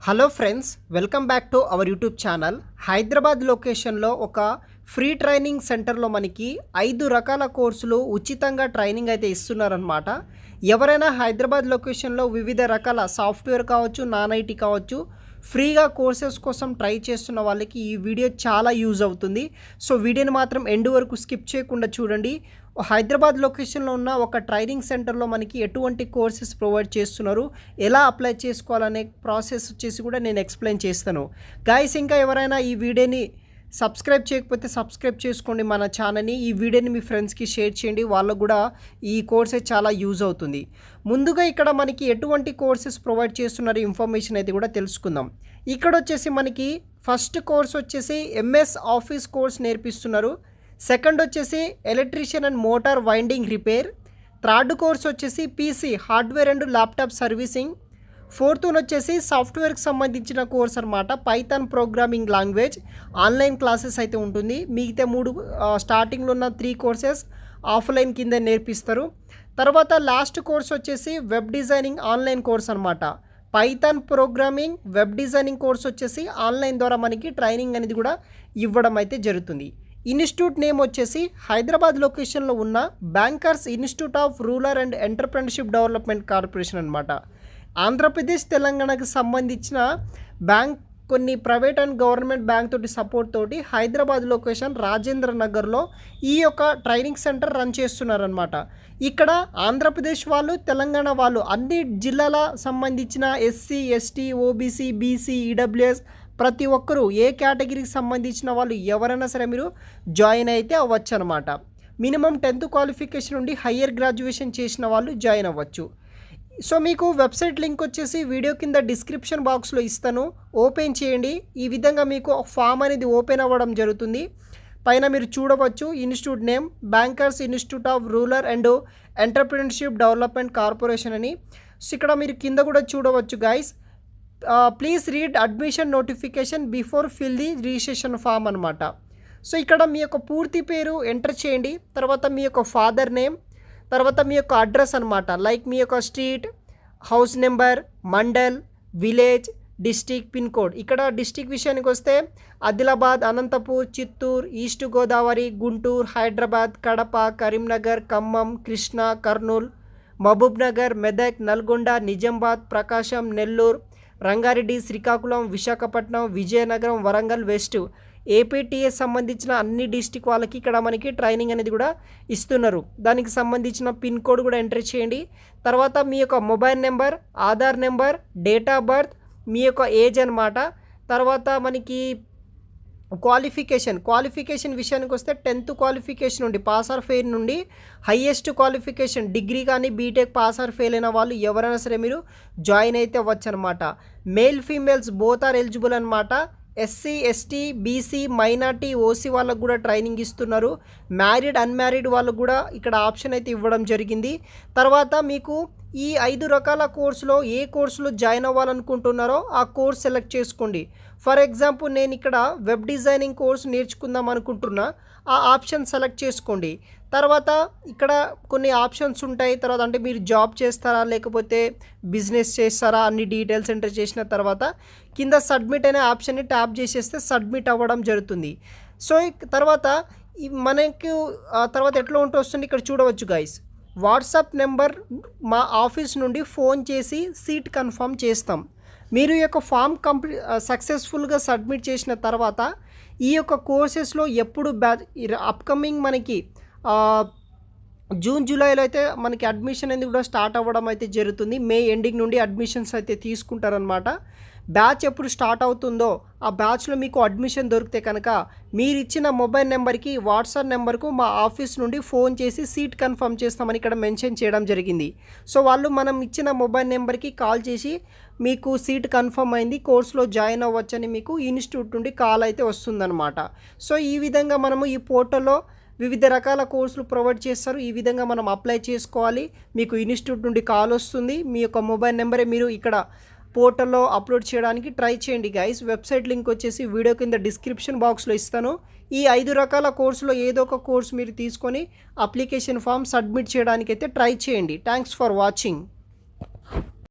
Hello friends, welcome back to our YouTube channel. Hyderabad లొకేషన్లో ఒక free training సెంటర్లో మనకి 5 రకాల కోర్సులు ఉచితంగా ట్రైనింగ్ అయితే ఇస్తున్నారనమాట. ఎవరైనా హైదరాబాద్ లొకేషన్లో వివిధ రకాల సాఫ్ట్వేర్ కావచ్చు, నాన్ ఐటీ కావచ్చు, ఫ్రీగా కోర్సెస్ కోసం ట్రై చేస్తున్న వాళ్ళకి ఈ వీడియో చాలా యూజ్ అవుతుంది. సో వీడియోని మాత్రం ఎండ్ వరకు స్కిప్ చేయకుండా చూడండి. హైదరాబాద్ లొకేషన్లో ఉన్న ఒక ట్రైనింగ్ సెంటర్లో మనకి ఎటువంటి కోర్సెస్ ప్రొవైడ్ చేస్తున్నారు, ఎలా అప్లై చేసుకోవాలనే ప్రాసెస్ వచ్చేసి కూడా నేను ఎక్స్ప్లెయిన్ చేస్తాను. గైస్, ఇంకా ఎవరైనా ఈ వీడియోని సబ్స్క్రైబ్ చేయకపోతే సబ్స్క్రైబ్ చేసుకోండి మన ఛానల్ని. ఈ వీడియోని మీ ఫ్రెండ్స్కి షేర్ చేయండి, వాళ్ళకు కూడా ఈ కోర్సెస్ చాలా యూజ్ అవుతుంది. ముందుగా ఇక్కడ మనకి ఎటువంటి కోర్సెస్ ప్రొవైడ్ చేస్తున్నారు ఇన్ఫర్మేషన్ అయితే కూడా తెలుసుకుందాం. ఇక్కడ వచ్చేసి మనకి ఫస్ట్ కోర్స్ వచ్చేసి ఎంఎస్ ఆఫీస్ కోర్స్ నేర్పిస్తున్నారు. సెకండ్ వచ్చేసి electrician and motor winding repair. Third course వచ్చేసి PC hardware and laptop servicing. Fourth వచ్చేసి సాఫ్ట్వేర్కి సంబంధించిన కోర్స్ అనమాట, Python programming language. Online classes అయితే ఉంటుంది. మిగతా 3 స్టార్టింగ్లో ఉన్న 3 కోర్సెస్ ఆఫ్లైన్ కింద నేర్పిస్తారు. తర్వాత లాస్ట్ కోర్స్ వచ్చేసి వెబ్ డిజైనింగ్ ఆన్లైన్ కోర్స్ అనమాట. Python programming, web designing course వచ్చేసి ఆన్లైన్ ద్వారా మనకి ట్రైనింగ్ అనేది కూడా ఇవ్వడం అయితే జరుగుతుంది. ఇన్స్టిట్యూట్ నేమ్ వచ్చేసి హైదరాబాద్ లొకేషన్లో ఉన్న bankers institute of rural and entrepreneurship development corporation అనమాట. ఆంధ్రప్రదేశ్, తెలంగాణకు సంబంధించిన బ్యాంక్, కొన్ని ప్రైవేట్ అండ్ గవర్నమెంట్ బ్యాంక్ తోటి సపోర్ట్ తోటి హైదరాబాద్ లొకేషన్ రాజేంద్ర నగర్లో ఈ యొక్క ట్రైనింగ్ సెంటర్ రన్ చేస్తున్నారనమాట. ఇక్కడ ఆంధ్రప్రదేశ్ వాళ్ళు, తెలంగాణ వాళ్ళు, అన్ని జిల్లాల సంబంధించిన SC, ST, OBC, BC, EWS ప్రతి ఒక్కరూ, ఏ కేటగిరీకి సంబంధించిన వాళ్ళు ఎవరైనా సరే మీరు జాయిన్ అయితే అవ్వచ్చు అనమాట. మినిమం 10th క్వాలిఫికేషన్ నుండి హయ్యర్ గ్రాడ్యుయేషన్ చేసిన వాళ్ళు జాయిన్ అవ్వచ్చు. సో మీకు వెబ్సైట్ లింక్ వచ్చేసి వీడియో కింద డిస్క్రిప్షన్ బాక్స్లో ఇస్తాను, ఓపెన్ చేయండి. ఈ విధంగా మీకు ఫామ్ అనేది ఓపెన్ అవ్వడం జరుగుతుంది. పైన మీరు చూడవచ్చు institute name bankers institute of rural and entrepreneurship development corporation అని. సో ఇక్కడ మీరు కింద కూడా చూడవచ్చు guys. Please read admission notification before fill the registration form అనమాట. సో ఇక్కడ మీ యొక్క పూర్తి పేరు ఎంటర్ చేయండి. తర్వాత మీ యొక్క ఫాదర్ నేమ్, తర్వాత మీ యొక్క అడ్రస్ అనమాట, లైక్ మీ యొక్క street, house number, mandal, village, district, pin code. ఇక్కడ డిస్టిక్ విషయానికి వస్తే ఆదిలాబాద్, అనంతపూర్, చిత్తూరు, ఈస్ట్ గోదావరి, గుంటూరు, హైదరాబాద్, కడప, కరీంనగర్, ఖమ్మం, కృష్ణా, కర్నూలు, మహబూబ్ నగర్, మెదక్, నల్గొండ, నిజామాబాద్, ప్రకాశం, నెల్లూరు, రంగారెడ్డి, శ్రీకాకుళం, విశాఖపట్నం, విజయనగరం, వరంగల్ వెస్ట్, ఏపీటీఎస్ సంబంధించిన అన్ని డిస్టిక్ వాళ్ళకి ఇక్కడ మనకి ట్రైనింగ్ అనేది కూడా ఇస్తున్నారు. దానికి సంబంధించిన పిన్ కోడ్ కూడా ఎంటర్ చేయండి. తర్వాత మీ యొక్క mobile number, Aadhaar number, date of birth, మీ యొక్క ఏజ్ అనమాట. తర్వాత మనకి క్వాలిఫికేషన్ విషయానికి వస్తే 10th క్వాలిఫికేషన్ నుండి పాస్ ఆర్ ఫెయిల్ నుండి హైయెస్ట్ క్వాలిఫికేషన్ డిగ్రీ కానీ బీటెక్ పాస్ ఆర్ ఫెయిల్ అయిన వాళ్ళు ఎవరైనా సరే మీరు జాయిన్ అయితే అవ్వచ్చు అనమాట. Male females both are eligible అనమాట. SC, ST, BC, minority, OC వాళ్ళకు కూడా ట్రైనింగ్ ఇస్తున్నారు. మ్యారీడ్, అన్మ్యారీడ్ వాళ్ళకు కూడా ఇక్కడ ఆప్షన్ అయితే ఇవ్వడం జరిగింది. తర్వాత మీకు ఈ 5 రకాల కోర్సులో ఏ కోర్సులో జాయిన్ అవ్వాలనుకుంటున్నారో ఆ కోర్స్ సెలెక్ట్ చేసుకోండి. ఫర్ ఎగ్జాంపుల్ నేను ఇక్కడ వెబ్ డిజైనింగ్ కోర్స్ నేర్చుకుందాం అనుకుంటున్నా, ఆ ఆప్షన్ సెలెక్ట్ చేసుకోండి. తర్వాత ఇక్కడ కొన్ని ఆప్షన్స్ ఉంటాయి. తర్వాత అంటే మీరు జాబ్ చేస్తారా లేకపోతే బిజినెస్ చేస్తారా అన్ని డీటెయిల్స్ ఎంటర్ చేసిన తర్వాత కింద సబ్మిట్ అనే ఆప్షన్ని ట్యాప్ చేసేస్తే సబ్మిట్ అవ్వడం జరుగుతుంది. సో తర్వాత మనకు తర్వాత ఎట్లా ఉంటూ వస్తుంది ఇక్కడ చూడవచ్చు గైస్. వాట్సాప్ నెంబర్ మా ఆఫీస్ నుండి ఫోన్ చేసి సీట్ కన్ఫర్మ్ చేస్తాం. మీరు ఈ యొక్క ఫామ్ సక్సెస్ఫుల్గా సబ్మిట్ చేసిన తర్వాత ఈ యొక్క కోర్సెస్లో ఎప్పుడు అప్కమింగ్ మనకి జూన్, జూలైలో అయితే మనకి అడ్మిషన్ అనేది కూడా స్టార్ట్ అవ్వడం అయితే జరుగుతుంది. మే ఎండింగ్ నుండి అడ్మిషన్స్ అయితే తీసుకుంటారనమాట. బ్యాచ్ ఎప్పుడు స్టార్ట్ అవుతుందో ఆ బ్యాచ్లో మీకు అడ్మిషన్ దొరికితే కనుక మీరు ఇచ్చిన మొబైల్ నెంబర్కి, వాట్సాప్ నెంబర్కు మా ఆఫీస్ నుండి ఫోన్ చేసి సీట్ కన్ఫర్మ్ చేస్తామని ఇక్కడ మెన్షన్ చేయడం జరిగింది. సో వాళ్ళు మనం ఇచ్చిన మొబైల్ నెంబర్కి కాల్ చేసి మీకు సీట్ కన్ఫర్మ్ అయింది, కోర్సులో జాయిన్ అవ్వచ్చని మీకు ఇన్స్టిట్యూట్ నుండి కాల్ అయితే వస్తుందన్నమాట. సో ఈ విధంగా మనము ఈ పోర్టల్లో వివిధ రకాల కోర్సులు ప్రొవైడ్ చేస్తారు. ఈ విధంగా మనం అప్లై చేసుకోవాలి. మీకు ఇన్స్టిట్యూట్ నుండి కాల్ వస్తుంది. మీ యొక్క మొబైల్ నెంబరే మీరు ఇక్కడ పోర్టల్లో అప్లోడ్ చేయడానికి ట్రై చేయండి గైస్. వెబ్సైట్ లింక్ వచ్చేసి వీడియో కింద డిస్క్రిప్షన్ బాక్స్లో ఇస్తాను. ఈ 5 రకాల కోర్సులో ఏదో ఒక కోర్సు మీరు తీసుకొని అప్లికేషన్ ఫామ్ సబ్మిట్ చేయడానికైతే ట్రై చేయండి. Thanks for watching.